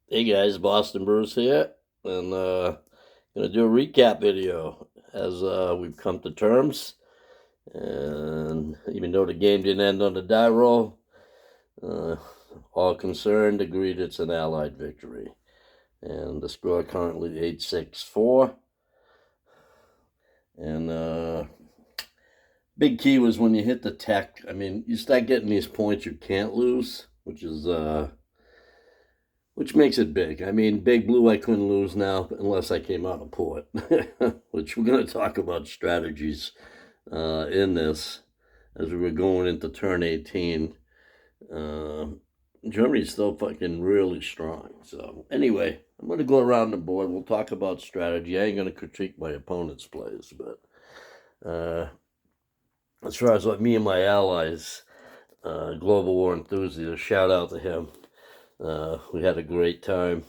Hey guys, Boston Bruce here, and gonna do a recap video as we've come to terms. And even though the game didn't end on the die roll, uh, all concerned agreed it's an Allied victory, and the score currently 8-6-4. And big key was when you hit the tech. I mean, you start getting these points you can't lose, which makes it big. I mean, Big Blue, I couldn't lose now unless I came out of port, which we're going to talk about strategies in this as we were going into turn 18. Uh, Germany's still fucking really strong. So, anyway, I'm going to go around the board. We'll talk about strategy. I ain't going to critique my opponent's plays, but as far as what me and my allies, Global War Enthusiast, shout out to him. We had a great time.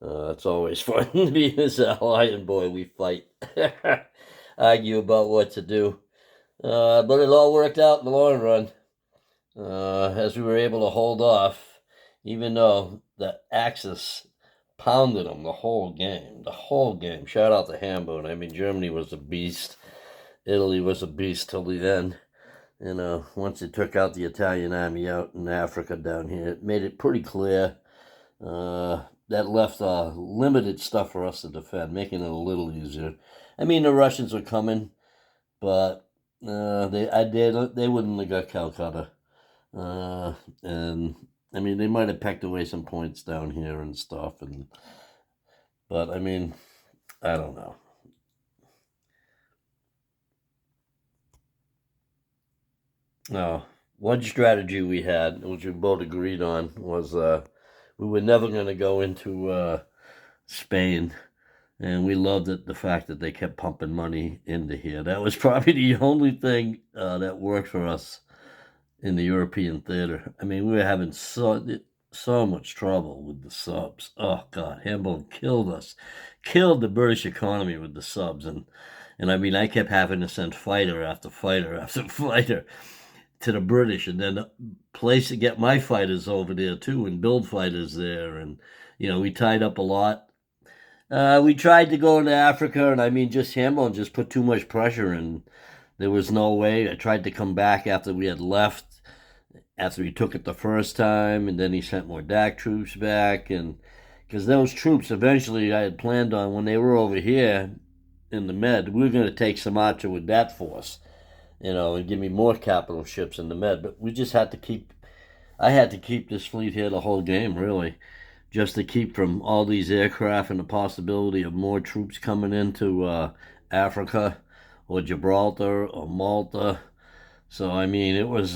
It's always fun to be his ally, and boy, we fight, argue about what to do. But it all worked out in the long run, as we were able to hold off, even though the Axis pounded them the whole game. The whole game. Shout out to Hamburg. I mean, Germany was a beast. Italy was a beast till the end. Once it took out the Italian army out in Africa down here, it made it pretty clear that left limited stuff for us to defend, making it a little easier. I mean, the Russians were coming, but they wouldn't have got Calcutta. And I mean, they might have pecked away some points down here and stuff, but I mean, I don't know. No, one strategy we had, which we both agreed on, was we were never going to go into Spain, and we loved it, the fact that they kept pumping money into here. That was probably the only thing that worked for us in the European theater. I mean, we were having so much trouble with the subs. Oh God, Hamburg killed us, killed the British economy with the subs, and I mean, I kept having to send fighter after fighter after fighter to the British, and then place to get my fighters over there too, and build fighters there, and we tied up a lot. We tried to go into Africa, and I mean, just Hamilton just put too much pressure, and there was no way. I tried to come back after we had left, after he took it the first time, and then he sent more DAC troops back, and because those troops eventually I had planned on when they were over here in the Med, we were going to take Sumatra with that force, and give me more capital ships in the Med. But we just had to I had to keep this fleet here the whole game, really, just to keep from all these aircraft and the possibility of more troops coming into Africa or Gibraltar or Malta. So, I mean, it was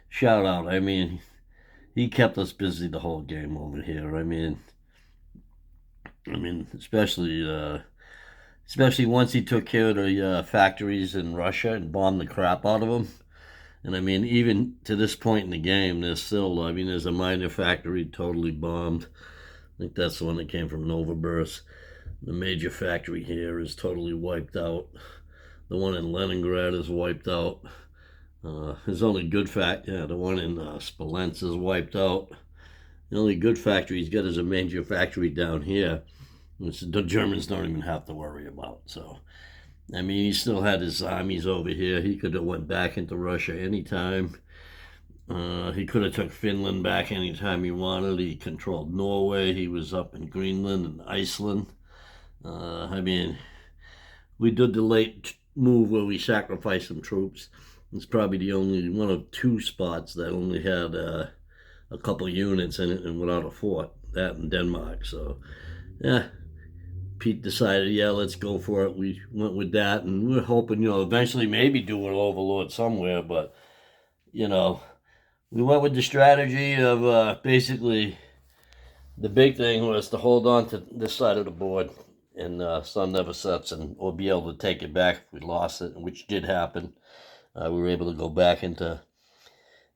shout out. I mean, he kept us busy the whole game over here. Especially once he took care of the factories in Russia and bombed the crap out of them. And I mean, even to this point in the game, there's a minor factory totally bombed. I think that's the one that came from Novibirsk. The major factory here is totally wiped out. The one in Leningrad is wiped out. His only good the one in Smolensk is wiped out. The only good factory he's got is a major factory down here, which the Germans don't even have to worry about. So, I mean, he still had his armies over here. He could have went back into Russia anytime. He could have took Finland back anytime he wanted. He controlled Norway. He was up in Greenland and Iceland. I mean, we did the late move where we sacrificed some troops. It's probably the only one of two spots that only had a couple units in it and without a fort. That in Denmark. So, yeah, Pete decided, yeah, let's go for it. We went with that, and we're hoping, eventually maybe do an overlord somewhere. But, we went with the strategy of basically the big thing was to hold on to this side of the board, and sun never sets, or be able to take it back if we lost it, which did happen. We were able to go back into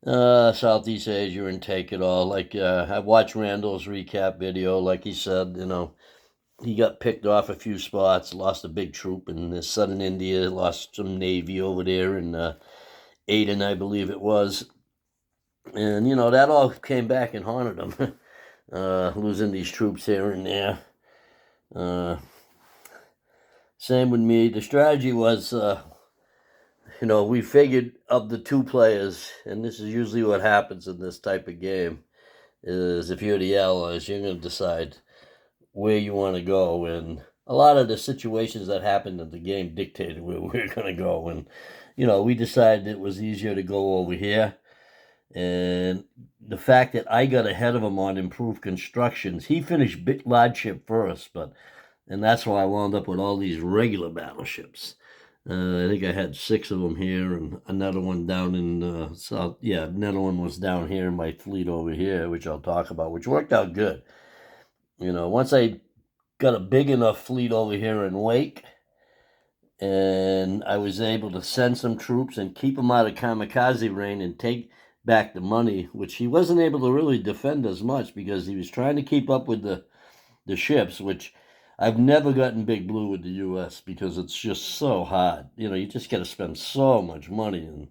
Southeast Asia and take it all. Like I watched Randall's recap video. Like he said, he got picked off a few spots, lost a big troop in southern India, lost some navy over there in Aden, I believe it was. And, that all came back and haunted him. losing these troops here and there. Same with me. The strategy was, we figured of the two players, and this is usually what happens in this type of game, is if you're the allies, you're going to decide where you want to go. And a lot of the situations that happened in the game dictated where we're going to go. And, we decided it was easier to go over here. And the fact that I got ahead of him on improved constructions, he finished large ship first, and that's why I wound up with all these regular battleships. I think I had 6 of them here, and another one down in south. Yeah, another one was down here in my fleet over here, which I'll talk about, which worked out good. Once I got a big enough fleet over here in Wake, and I was able to send some troops and keep them out of kamikaze range and take back the money, which he wasn't able to really defend as much because he was trying to keep up with the ships, which I've never gotten big blue with the U.S. because it's just so hard. You just got to spend so much money. And,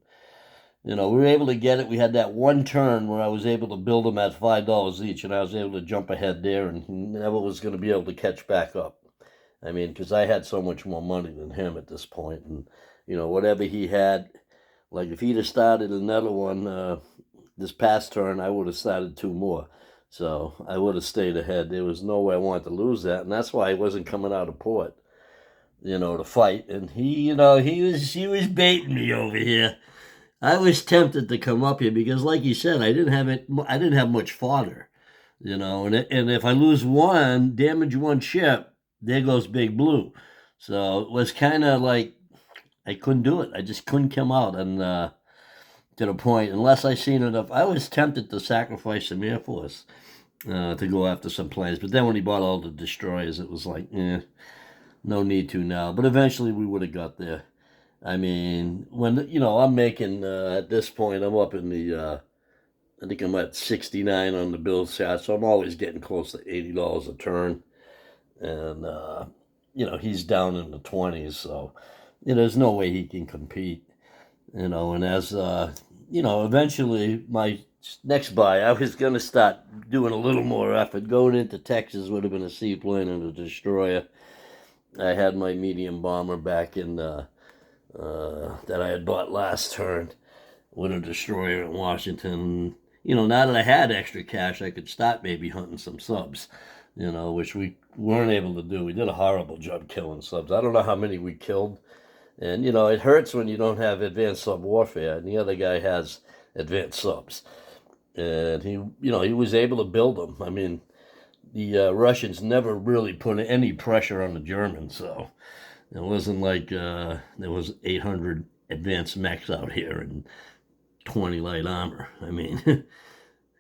we were able to get it. We had that one turn where I was able to build them at $5 each, and I was able to jump ahead there, and he never was going to be able to catch back up. I mean, because I had so much more money than him at this point. And, whatever he had, like if he'd have started another one this past turn, I would have started 2 more. So I would have stayed ahead. There was no way I wanted to lose that. And that's why I wasn't coming out of port, to fight. And he was baiting me over here. I was tempted to come up here because, like you said, I didn't have much fodder, and if I lose one, damage one ship, there goes big blue. So it was kind of like I couldn't do it. I just couldn't come out and to the point unless I seen enough. I was tempted to sacrifice some Air Force to go after some planes, but then when he bought all the destroyers, it was like, no need to now. But eventually we would have got there. I mean, when I'm making at this point, I'm up in the. I think I'm at 69 on the bill chart, so I'm always getting close to $80 a turn. And, he's down in the 20s, so, there's no way he can compete, and as, eventually my next buy, I was going to start doing a little more effort. Going into Texas would have been a seaplane and a destroyer. I had my medium bomber back in, that I had bought last turn with a destroyer in Washington. Now that I had extra cash, I could start maybe hunting some subs, which we weren't able to do. We did a horrible job killing subs. I don't know how many we killed. And, it hurts when you don't have advanced sub warfare, and the other guy has advanced subs. And he was able to build them. I mean, the Russians never really put any pressure on the Germans, so it wasn't like there was 800 advanced mechs out here and 20 light armor. I mean,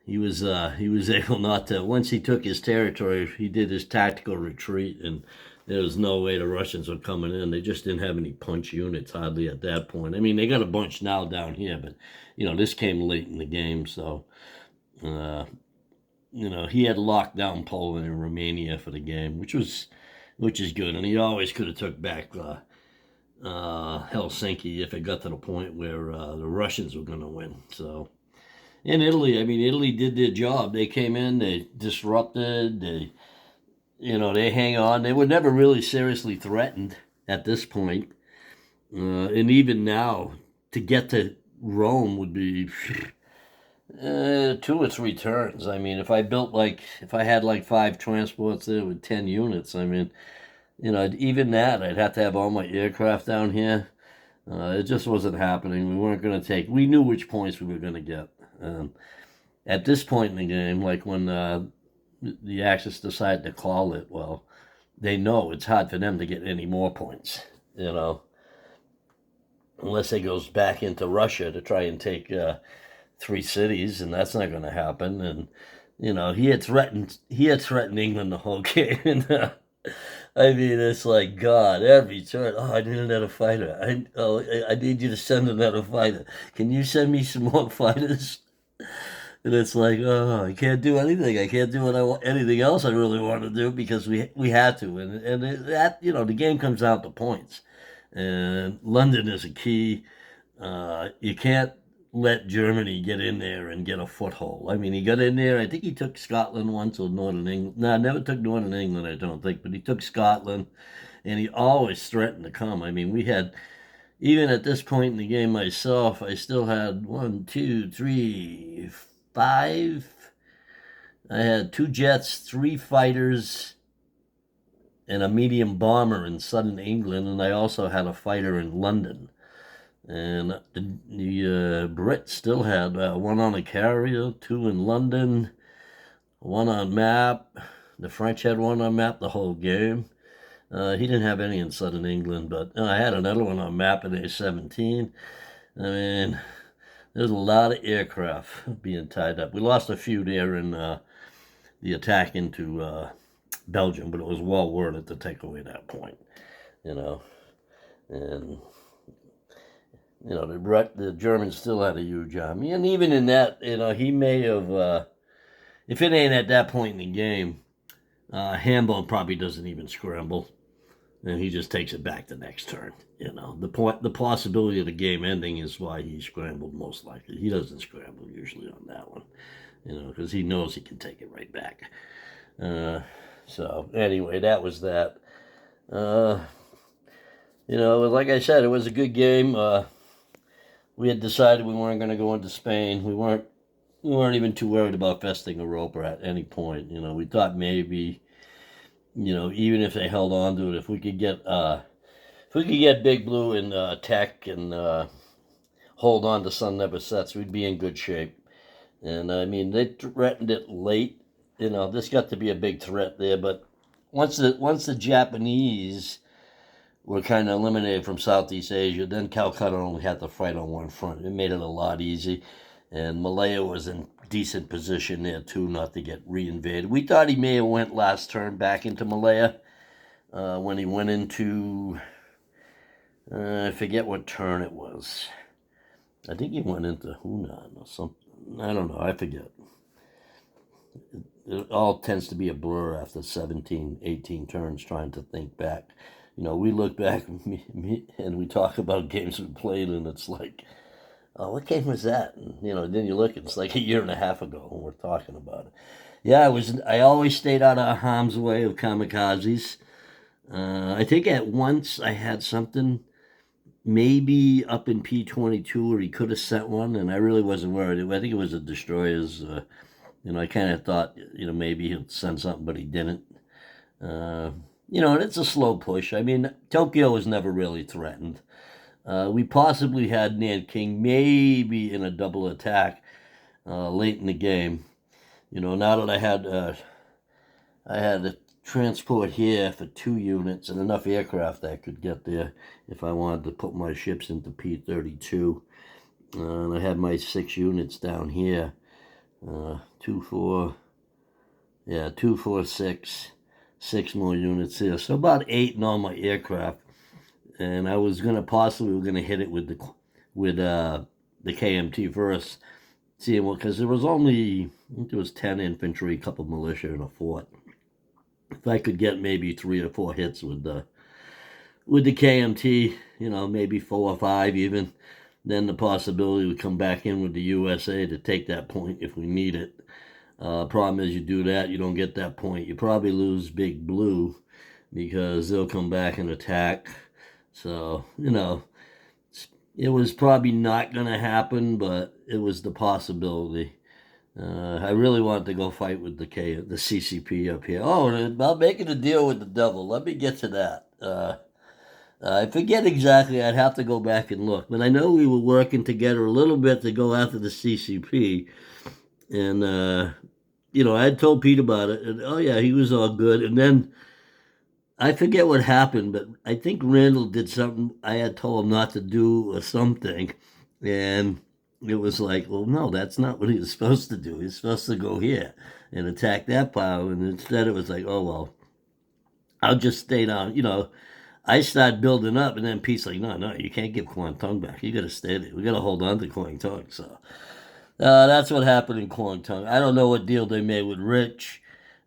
he was able not to. Once he took his territory, he did his tactical retreat, and there was no way the Russians were coming in. They just didn't have any punch units hardly at that point. I mean, they got a bunch now down here, but this came late in the game, so he had locked down Poland and Romania for the game, which is good, and he always could have took back Helsinki if it got to the point where the Russians were going to win. So, in Italy, Italy did their job. They came in, they disrupted, they hang on. They were never really seriously threatened at this point. And even now, to get to Rome would be 2 or 3 turns. I mean, if I had like 5 transports there with 10 units, I mean, even that, I'd have to have all my aircraft down here. It just wasn't happening. We weren't going to take. We knew which points we were going to get. At this point in the game, like when the Axis decided to call it, well, they know it's hard for them to get any more points, unless it goes back into Russia to try and take 3 cities, and that's not going to happen. And he had threatened England the whole game. And I mean, it's like God every turn. Oh, I need another fighter. I need you to send another fighter. Can you send me some more fighters? And it's like, oh, I can't do anything. I can't do anything else I really want to do because we had to. And the game comes down to points. And London is a key. You can't let Germany get in there and get a foothold. I mean, he got in there. I think he took Scotland once or Northern England. No, never took Northern England, I don't think, but he took Scotland, and he always threatened to come. I mean, we had, even at this point in the game myself, I still had one, two, three, five. I had 2 jets, 3 fighters, and a medium bomber in southern England, and I also had a fighter in London. And the Brits still had one on a carrier, 2 in London, 1 on map. The French had 1 on map the whole game. He didn't have any in southern England, but I had another one on map in A-17. I mean, there's a lot of aircraft being tied up. We lost a few there in the attack into Belgium, but it was well worth it to take away that point, you know. And you know, the Germans still had a huge army, and even in that, you know, he may have, if it ain't at that point in the game, Hambone probably doesn't even scramble, and he just takes it back the next turn. You know, the possibility of the game ending is why he scrambled most likely. He doesn't scramble usually on that one, you know, because he knows he can take it right back. So anyway, that was that. You know, like I said, it was a good game. We had decided we weren't going to go into Spain. We weren't even too worried about Festing Europa at any point. You know, we thought maybe, you know, even if they held on to it, if we could get Big Blue and Tech and hold on to Sun Never Sets, we'd be in good shape. And I mean, they threatened it late. You know, this got to be a big threat there. But once the Japanese were kind of eliminated from Southeast Asia, then Calcutta only had to fight on one front. It made it a lot easy. And Malaya was in decent position there, too, not to get reinvaded. We thought he may have went last turn back into Malaya when he went into, I forget what turn it was. I think he went into Hunan or something. I don't know. I forget. It all tends to be a blur after 17, 18 turns trying to think back. You know, we look back and we talk about games we played, and it's like, oh, what game was that? And, you know, then you look, it's like a year and a half ago when we're talking about it. Yeah, I always stayed out of harm's way of kamikazes. I think at once I had something maybe up in P-22 where he could have sent one, and I really wasn't worried. I think it was the destroyers. You know, I kind of thought, you know, maybe he'll send something, but he didn't. You know, and it's a slow push. I mean, Tokyo was never really threatened. We possibly had Nanking maybe in a double attack late in the game. You know, now that I had a transport here for 2 units and enough aircraft that I could get there if I wanted to put my ships into P-32. And I had my 6 units down here. 2, 4, 6. 6 more units here, so about 8 in all my aircraft, and I was gonna hit it with the KMT first, seeing what, because there was only, I think there was 10 infantry, a couple militia, and a fort. If I could get maybe 3 or 4 hits with the KMT, you know, maybe 4 or 5 even, then the possibility would come back in with the USA to take that point if we need it. Problem is, you do that, you don't get that point. You probably lose Big Blue because they'll come back and attack. So, you know, it was probably not going to happen, but it was the possibility. I really wanted to go fight with the CCP up here. Oh, about making a deal with the devil. Let me get to that. I forget exactly. I'd have to go back and look. But I know we were working together a little bit to go after the CCP. And, you know, I had told Pete about it. And, oh, yeah, he was all good. And then I forget what happened, but I think Randall did something I had told him not to do or something. And it was like, well, no, that's not what he was supposed to do. He was supposed to go here and attack that power. And instead it was like, oh, well, I'll just stay down. You know, I started building up, and then Pete's like, no, you can't give Kwangtung back. You got to stay there. We got to hold on to Kwangtung. So that's what happened in Kwangtung. I don't know what deal they made with Rich.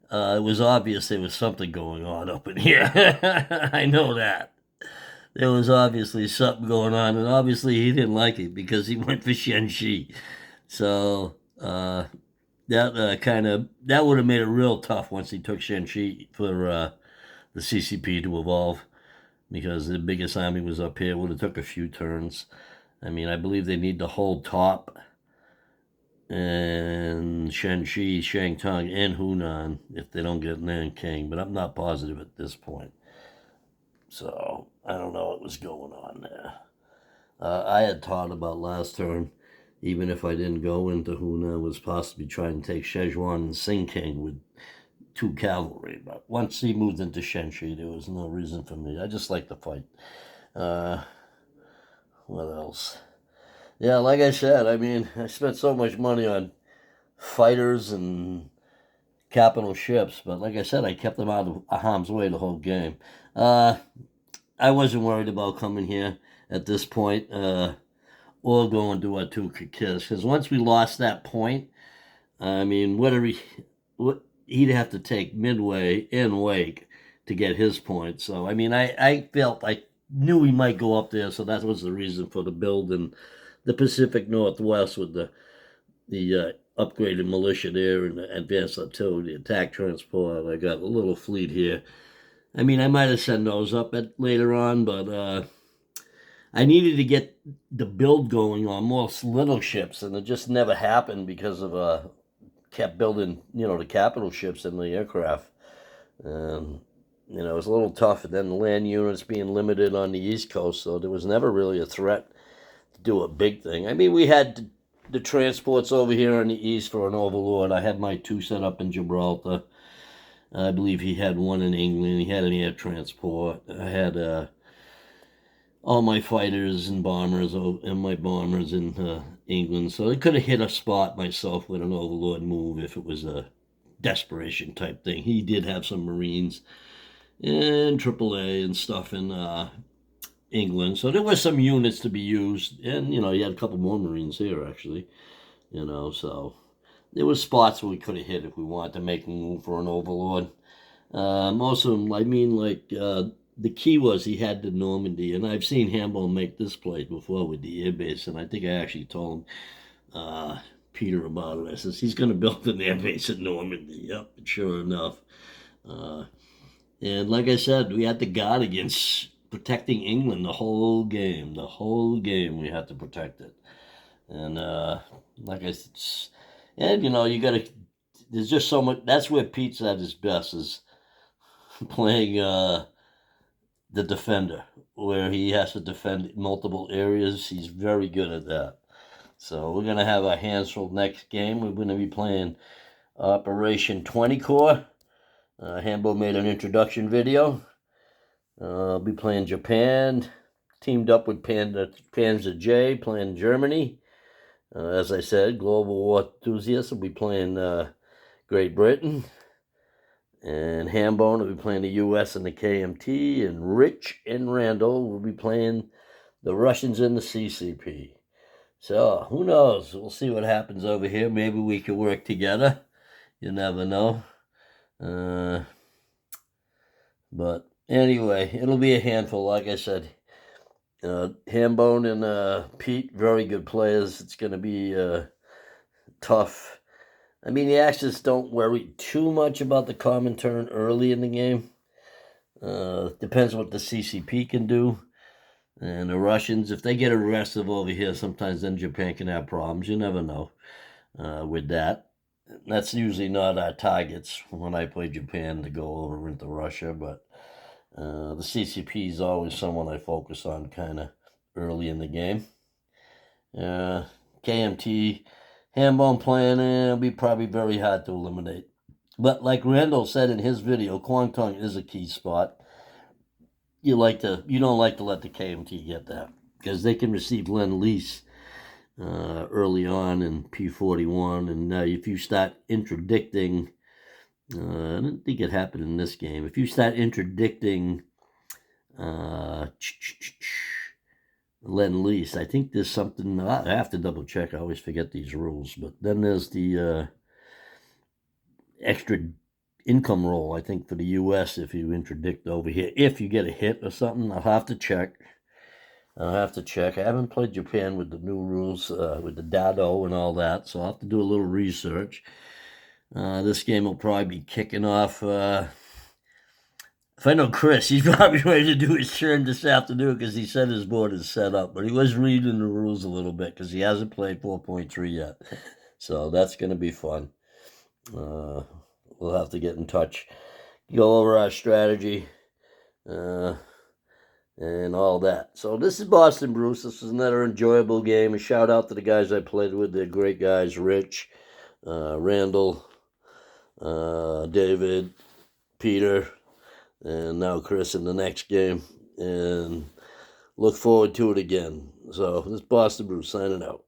It was obvious there was something going on up in here. I know that. there was obviously something going on, and obviously he didn't like it because he went for Shenxi. So that would have made it real tough once he took Shenxi for the CCP to evolve, because the biggest army was up here. It would have took a few turns. I mean, I believe they need to hold top and Shenxi, Shangtung, and Hunan if they don't get Nanking, but I'm not positive at this point. So I don't know what was going on there. I had thought about last turn, even if I didn't go into Hunan, was possibly trying to take Szechuan and Sinking with 2 cavalry. But once he moved into Shenxi, there was no reason for me. I just like to fight. What else? Yeah, like I said, I mean, I spent so much money on fighters and capital ships, but like I said, I kept them out of harm's way the whole game. I wasn't worried about coming here at this point, or going to Atuka Kiss, because once we lost that point, I mean, he'd have to take Midway and Wake to get his point. So I mean, I felt I knew we might go up there, so that was the reason for the build in the Pacific Northwest with the upgraded militia there and the advanced artillery, attack transport. I got a little fleet here. I mean, I might have sent those up later on, but I needed to get the build going on more little ships, and it just never happened because of kept building, the capital ships and the aircraft. It was a little tough. And then the land units being limited on the East Coast, so there was never really a threat to do a big thing. I mean, we had the transports over here on the east for an overlord. I had my 2 set up in Gibraltar. I believe he had 1 in England. He had an air transport. I had all my fighters and bombers and my bombers in England. So I could have hit a spot myself with an overlord move if it was a desperation type thing. He did have some Marines and AAA and stuff in England. So there were some units to be used. And, you had a couple more Marines here, actually. So there were spots where we could have hit if we wanted to make a move for an overlord. Most of them, I mean, like, the key was he had the Normandy, and I've seen Hambone make this play before with the airbase, and I think I actually told him, Peter, about it. I says, he's going to build an airbase at Normandy. Yep, sure enough. And like I said, we had to guard against protecting England the whole game. The whole game we had to protect it. And like I said, and you got to, there's just so much, that's where Pete's at his best, is playing the defender, where he has to defend multiple areas. He's very good at that. So we're going to have our hands full next game. We're going to be playing Operation 20 Corps. Hambo made an introduction video. I'll be playing Japan, teamed up with Panzer J, playing Germany. As I said, Global War Enthusiasts will be playing Great Britain. And Hambone will be playing the U.S. and the KMT. And Rich and Randall will be playing the Russians and the CCP. So, who knows? We'll see what happens over here. Maybe we can work together. You never know. But anyway, it'll be a handful, like I said. Hambone and Pete, very good players. It's going to be tough. I mean, the Axis don't worry too much about the common turn early in the game. Depends what the CCP can do. And the Russians, if they get aggressive over here, sometimes then Japan can have problems. You never know with that. That's usually not our targets when I play Japan, to go over into Russia. But the CCP is always someone I focus on kind of early in the game. KMT, Hambone playing, it'll be probably very hard to eliminate. But like Randall said in his video, Kwangtung is a key spot. You don't like to let the KMT get that, because they can receive Lend-Lease early on in P41, and if you start interdicting, I don't think it happened in this game. If you start interdicting Lend-Lease, I think there's something, I have to double check, I always forget these rules, but then there's the income roll, I think, for the U.S. if you interdict over here. If you get a hit or something, I'll have to check. I haven't played Japan with the new rules, with the dado and all that, so I'll have to do a little research. This game will probably be kicking off. If I know Chris, he's probably ready to do his turn this afternoon because he said his board is set up. But he was reading the rules a little bit because he hasn't played 4.3 yet. So that's going to be fun. We'll have to get in touch, go over our strategy, and all that. So this is Boston Bruce. This is another enjoyable game. A shout out to the guys I played with. They're great guys. Rich, Randall, David, Peter, and now Chris in the next game. And look forward to it again. So this is Boston Bruce signing out.